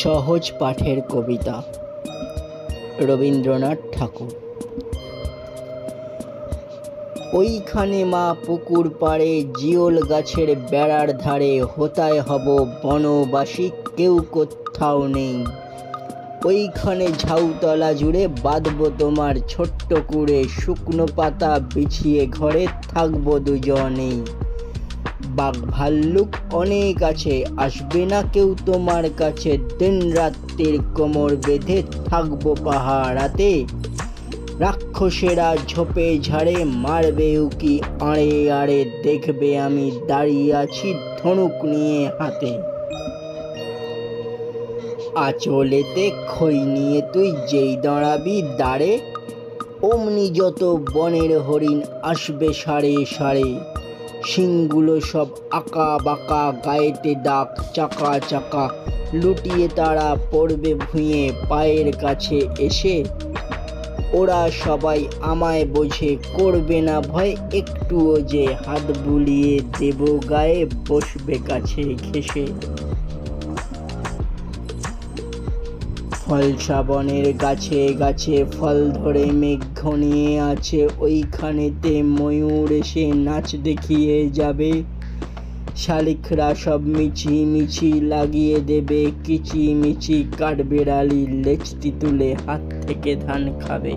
সহজ পাঠের কবিতা রবীন্দ্রনাথ ঠাকুর। ওইখানে মা পুকুর পাড়ে জিওল গাছের বেড়ার ধারে হোতায় হব বনবাসী, কেউ কোথাও নেই। ওইখানে ঝাউতলা জুড়ে বাঁধব তোমার ছোট্ট কুড়ে, শুকনো পাতা বিছিয়ে ঘরে থাকবো দুজনেই। বাঘ ভাল্লুক অনেক আছে, আসবে না কেউ তোমার কাছে, দিন রাত্রির কোমর বেঁধে থাকবো পাহারাতে। রাক্ষসেরা ঝোপে ঝাড়ে মারবে উকি আড়ে আড়ে, দেখবে আমি দাঁড়িয়ে আছি ধনুক নিয়ে হাতে। আঁচলেতে খই নিয়ে তুই যেই দাঁড়াবি দাঁড়ে, অমনি যত বনের হরিণ আসবে সারে সারে। শিংগুলো সব আঁকা বাঁকা, গায়েতে দাগ চাকা চাকা, লুটিয়ে তারা পড়বে ভুঁয়ে পায়ের কাছে এসে। ওরা সবাই আমায় বোঝে, করবে না ভয় একটুও যে, হাত বুলিয়ে দেব গায়ে বসবে কাছে ঘেঁষে। ফল শ্রাবণের গাছে গাছে ফল ধরে মেঘ ঘনিয়ে আছে, ওইখানেতে ময়ূর এসে নাচ দেখিয়ে যাবে। শালিকরা সব মিছি মিছি লাগিয়ে দেবে কিচি মিচি, কাঠবেড়ালি লেজটি তুলে হাত থেকে ধান খাবে।